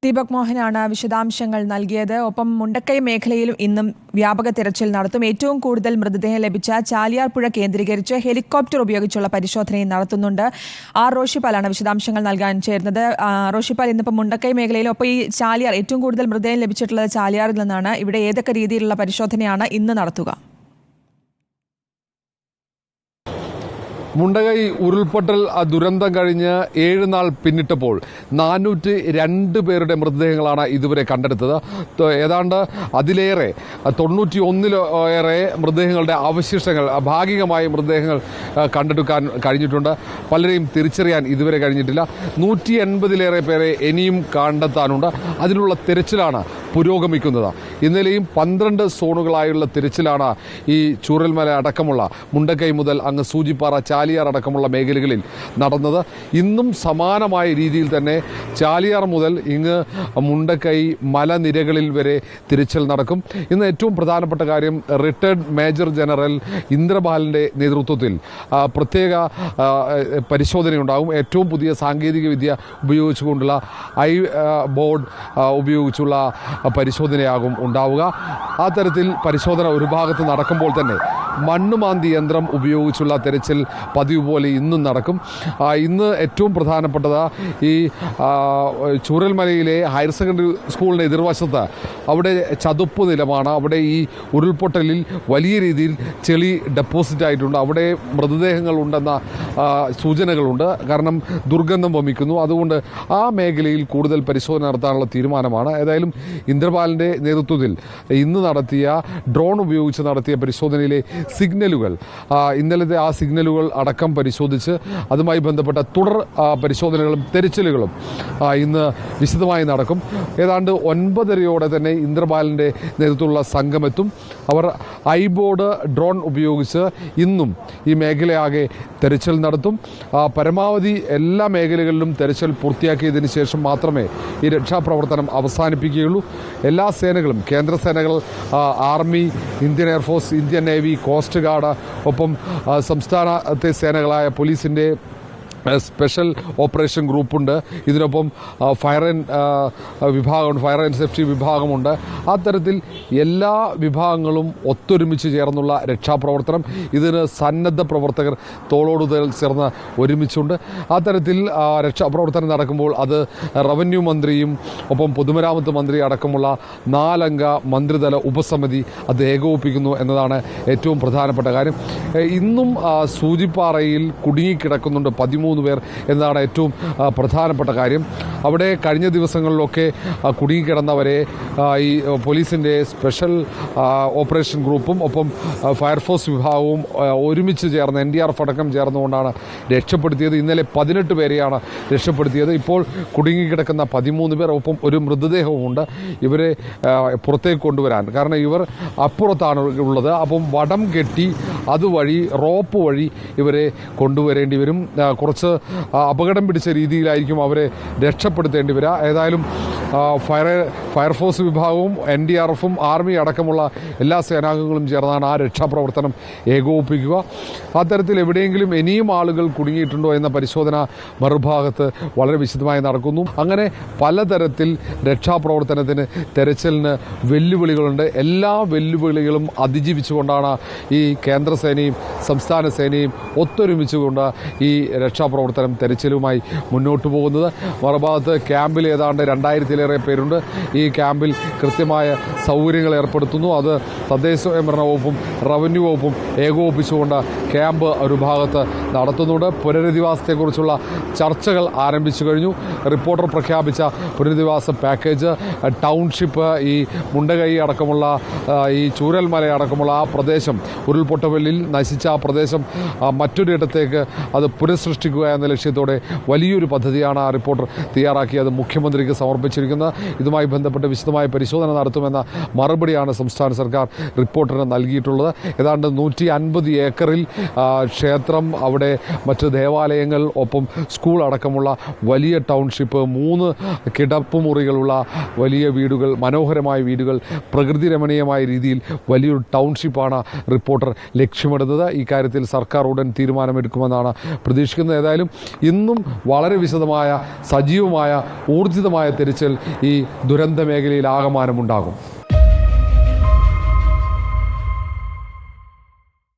ദീപക് മോഹനാണ് വിശദാംശങ്ങൾ നൽകിയത്. ഒപ്പം മുണ്ടക്കൈ മേഖലയിലും ഇന്നും വ്യാപക തിരച്ചിൽ നടത്തും. ഏറ്റവും കൂടുതൽ മൃതദേഹം ലഭിച്ച ചാലിയാർ പുഴ കേന്ദ്രീകരിച്ച് ഹെലികോപ്റ്റർ ഉപയോഗിച്ചുള്ള പരിശോധനയും നടത്തുന്നുണ്ട്. റോഷിപ്പാലാണ് വിശദാംശങ്ങൾ നൽകാൻ ചേരുന്നത്. റോഷിപ്പാൽ, ഇന്നിപ്പോൾ മുണ്ടക്കൈ മേഖലയിൽ ഒപ്പം ഈ ചാലിയാർ ഏറ്റവും കൂടുതൽ മൃതദേഹം ലഭിച്ചിട്ടുള്ളത് ചാലിയാറിൽ നിന്നാണ്. ഇവിടെ ഏതൊക്കെ രീതിയിലുള്ള പരിശോധനയാണ് ഇന്ന് നടത്തുക? മുണ്ടകൈ ഉരുൾപൊട്ടൽ ദുരന്തം കഴിഞ്ഞ് 7 നാൾ പിന്നിട്ടപ്പോൾ 402 പേരുടെ മൃതദേഹങ്ങളാണ് ഇതുവരെ കണ്ടെടുത്തത്. ഏതാണ്ട് അതിലേറെ 91-ലേറെ മൃതദേഹങ്ങളുടെ അവശിഷ്ടങ്ങൾ, ഭാഗികമായ മൃതദേഹങ്ങൾ കണ്ടെടുക്കാൻ കഴിഞ്ഞിട്ടുണ്ട്. പലരെയും തിരിച്ചറിയാൻ ഇതുവരെ കഴിഞ്ഞിട്ടില്ല. 180-ലേറെ പേരെ ഇനിയും കണ്ടെത്താനുണ്ട്. അതിനുള്ള തിരച്ചിലാണ് പുരോഗമിക്കുന്നത്. ഇന്നലെയും 12 സോണുകളായുള്ള തിരച്ചിലാണ് ഈ ചൂരൽമല അടക്കമുള്ള മുണ്ടക്കൈ മുതൽ അങ്ങ് സൂചിപ്പാറ, ചാലിയാർ അടക്കമുള്ള മേഖലകളിൽ നടന്നത്. ഇന്നും സമാനമായ രീതിയിൽ തന്നെ ചാലിയാർ മുതൽ ഇങ്ങ് മുണ്ടക്കൈ മലനിരകളിൽ വരെ തിരച്ചിൽ നടക്കും. ഇന്ന് ഏറ്റവും പ്രധാനപ്പെട്ട കാര്യം, റിട്ടയർഡ് മേജർ ജനറൽ ഇന്ദ്രപാലിൻ്റെ നേതൃത്വത്തിൽ പ്രത്യേക പരിശോധനയുണ്ടാകും. ഏറ്റവും പുതിയ സാങ്കേതിക വിദ്യ ഉപയോഗിച്ചുകൊണ്ടുള്ള ബോർഡ് ഉപയോഗിച്ചുള്ള പരിശോധനയാകും ഉണ്ടാവുക. ആ തരത്തിൽ പരിശോധന ഒരു ഭാഗത്ത് നടക്കുമ്പോൾ തന്നെ മണ്ണുമാന്തി യന്ത്രം ഉപയോഗിച്ചുള്ള തെരച്ചിൽ പതിവ് പോലെ ഇന്നും നടക്കും. ഇന്ന് ഏറ്റവും പ്രധാനപ്പെട്ടത് ഈ ചൂരൽമലയിലെ ഹയർ സെക്കൻഡറി സ്കൂളിൻ്റെ എതിർവശത്ത് അവിടെ ചതുപ്പ് നിലമാണ്. അവിടെ ഈ ഉരുൾപൊട്ടലിൽ വലിയ രീതിയിൽ ചെളി ഡെപ്പോസിറ്റ് ആയിട്ടുണ്ട്. അവിടെ മൃതദേഹങ്ങൾ ഉണ്ടെന്ന സൂചനകളുണ്ട്. കാരണം ദുർഗന്ധം വമിക്കുന്നു. അതുകൊണ്ട് ആ മേഖലയിൽ കൂടുതൽ പരിശോധന നടത്താനുള്ള തീരുമാനമാണ്. ഏതായാലും ഇന്ദ്രപാലിൻ്റെ നേതൃത്വത്തിൽ ഇന്ന് നടത്തിയ ഡ്രോൺ ഉപയോഗിച്ച് നടത്തിയ പരിശോധനയിലെ സിഗ്നലുകൾ, ഇന്നലത്തെ ആ സിഗ്നലുകൾ അടക്കം പരിശോധിച്ച് അതുമായി ബന്ധപ്പെട്ട തുടർ പരിശോധനകളും തെരച്ചിലുകളും ഇന്ന് വിശദമായി നടക്കും. ഏതാണ്ട് 9:30 തന്നെ ഇന്ദ്രപാലിൻ്റെ നേതൃത്വത്തിലുള്ള സംഘമെത്തും. അവർ ഐബോർഡ് ഡ്രോൺ ഉപയോഗിച്ച് ഇന്നും ഈ മേഖലയാകെ തെരച്ചിൽ നടത്തും. പരമാവധി എല്ലാ മേഖലകളിലും തെരച്ചിൽ പൂർത്തിയാക്കിയതിന് ശേഷം മാത്രമേ ഈ രക്ഷാപ്രവർത്തനം അവസാനിപ്പിക്കുകയുള്ളൂ. എല്ലാ സേനകളും, കേന്ദ്ര സേനകൾ, army, Indian air force, Indian navy, coast guard, ഒപ്പം സംസ്ഥാനത്തെ സേനകളായ പോലീസിൻ്റെ സ്പെഷ്യൽ ഓപ്പറേഷൻ ഗ്രൂപ്പുണ്ട്. ഇതിനൊപ്പം ഫയർ ആൻഡ് സേഫ്റ്റി വിഭാഗമുണ്ട്. ആ തരത്തിൽ എല്ലാ വിഭാഗങ്ങളും ഒത്തൊരുമിച്ച് ചേർന്നുള്ള രക്ഷാപ്രവർത്തനം. ഇതിന് സന്നദ്ധ പ്രവർത്തകർ തോളോട് ചേർന്ന് ഒരുമിച്ചുണ്ട്. ആ തരത്തിൽ രക്ഷാപ്രവർത്തനം നടക്കുമ്പോൾ അത് റവന്യൂ മന്ത്രിയും ഒപ്പം പൊതുമരാമത്ത് മന്ത്രി അടക്കമുള്ള 4 അംഗ മന്ത്രിതല ഉപസമിതി അത് ഏകോപിപ്പിക്കുന്നു എന്നതാണ് ഏറ്റവും പ്രധാനപ്പെട്ട കാര്യം. ഇന്നും സൂചിപ്പാറയിൽ കുടുങ്ങിക്കിടക്കുന്നുണ്ട് 13 പേർ എന്നതാണ് ഏറ്റവും പ്രധാനപ്പെട്ട കാര്യം. അവിടെ കഴിഞ്ഞ ദിവസങ്ങളിലൊക്കെ കുടുങ്ങിക്കിടന്നവരെ ഈ പോലീസിൻ്റെ സ്പെഷ്യൽ ഓപ്പറേഷൻ ഗ്രൂപ്പും ഒപ്പം ഫയർഫോഴ്സ് വിഭാഗവും ഒരുമിച്ച് ചേർന്ന് NDRF അടക്കം ചേർന്നുകൊണ്ടാണ് രക്ഷപ്പെടുത്തിയത്. ഇന്നലെ 18 പേരെയാണ് രക്ഷപ്പെടുത്തിയത്. ഇപ്പോൾ കുടുങ്ങിക്കിടക്കുന്ന 13 പേർ, ഒപ്പം ഒരു മൃതദേഹവുമുണ്ട്. ഇവരെ പുറത്തേക്ക് കൊണ്ടുവരാൻ, കാരണം ഇവർ അപ്പുറത്താണ് ഉള്ളത്. അപ്പം വടം കെട്ടി അതുവഴി, റോപ്പ് വഴി ഇവരെ കൊണ്ടുവരേണ്ടി വരും. കുറച്ച് അപകടം പിടിച്ച രീതിയിലായിരിക്കും അവരെ രക്ഷപ്പെടുത്തേണ്ടി വരിക. ഏതായാലും ഫയർഫോഴ്സ് വിഭാഗവും NDRFും ആർമി അടക്കമുള്ള എല്ലാ സേനാംഗങ്ങളും ചേർന്നാണ് ആ രക്ഷാപ്രവർത്തനം ഏകോപിപ്പിക്കുക. അത്തരത്തിൽ എവിടെയെങ്കിലും ഇനിയും ആളുകൾ കുടുങ്ങിയിട്ടുണ്ടോ എന്ന പരിശോധന മറുഭാഗത്ത് വളരെ വിശദമായി നടക്കുന്നു. അങ്ങനെ പലതരത്തിൽ രക്ഷാപ്രവർത്തനത്തിന്, തെരച്ചിലിന് വെല്ലുവിളികളുണ്ട്. എല്ലാ വെല്ലുവിളികളും അതിജീവിച്ചുകൊണ്ടാണ് ഈ കേന്ദ്ര സേനയും സംസ്ഥാന സേനയും ഒത്തൊരുമിച്ചുകൊണ്ട് ഈ രക്ഷാപ്രവർത്തനം, തെരച്ചിലുമായി മുന്നോട്ട് പോകുന്നത്. മറുഭാഗത്ത് ക്യാമ്പിൽ ഏതാണ്ട് 2000-ലേറെ പേരുണ്ട്. ഈ ക്യാമ്പിൽ കൃത്യമായ സൗകര്യങ്ങൾ ഏർപ്പെടുത്തുന്നു. അത് തദ്ദേശ സ്വയംഭരണ വകുപ്പും റവന്യൂ വകുപ്പും ഏകോപിപ്പിച്ചുകൊണ്ട് ക്യാമ്പ് ഒരു ഭാഗത്ത് നടത്തുന്നുണ്ട്. പുനരധിവാസത്തെക്കുറിച്ചുള്ള ചർച്ചകൾ ആരംഭിച്ചു കഴിഞ്ഞു. റിപ്പോർട്ടർ പ്രഖ്യാപിച്ച പുനരധിവാസ പാക്കേജ്, ടൗൺഷിപ്പ്, ഈ മുണ്ടകൈ അടക്കമുള്ള ഈ ചൂരൽമല അടക്കമുള്ള ആ പ്രദേശം, ഉരുൾപൊട്ടലിൽ നശിച്ച ആ പ്രദേശം മറ്റൊരിടത്തേക്ക് അത് പുനഃസൃഷ്ടിക്കുക എന്ന ലക്ഷ്യത്തോടെ വലിയൊരു പദ്ധതിയാണ് ആ റിപ്പോർട്ടർ തയ്യാറാക്കിയത് മുഖ്യമന്ത്രിക്ക് സമർപ്പിച്ചിരിക്കുന്നത്. ഇതുമായി ബന്ധപ്പെട്ട് വിശദമായ പരിശോധന നടത്തുമെന്ന മറുപടിയാണ് സംസ്ഥാന സർക്കാർ റിപ്പോർട്ടറിന് നൽകിയിട്ടുള്ളത്. ഏതാണ്ട് 150 ഏക്കറിൽ ക്ഷേത്രം, അവിടെ മറ്റ് ദേവാലയങ്ങൾ, ഒപ്പം സ്കൂൾ അടക്കമുള്ള വലിയ ടൗൺഷിപ്പ്, 3 കിടപ്പുമുറികളുള്ള വലിയ വീടുകൾ, മനോഹരമായ വീടുകൾ, പ്രകൃതി രമണീയമായ രീതിയിൽ വലിയൊരു ടൗൺഷിപ്പാണ് റിപ്പോർട്ടർ ലക്ഷ്യമിടുന്നത്. ഇക്കാര്യത്തിൽ സർക്കാർ ഉടൻ തീരുമാനമെടുക്കുമെന്നാണ് പ്രതീക്ഷിക്കുന്നത്. ഏതായാലും ഇന്നും വളരെ വിശദമായ, സജീവമായ, ഊർജിതമായ തിരച്ചിൽ ഈ ദുരന്ത മേഖലയിൽ ആകമാനമുണ്ടാകും.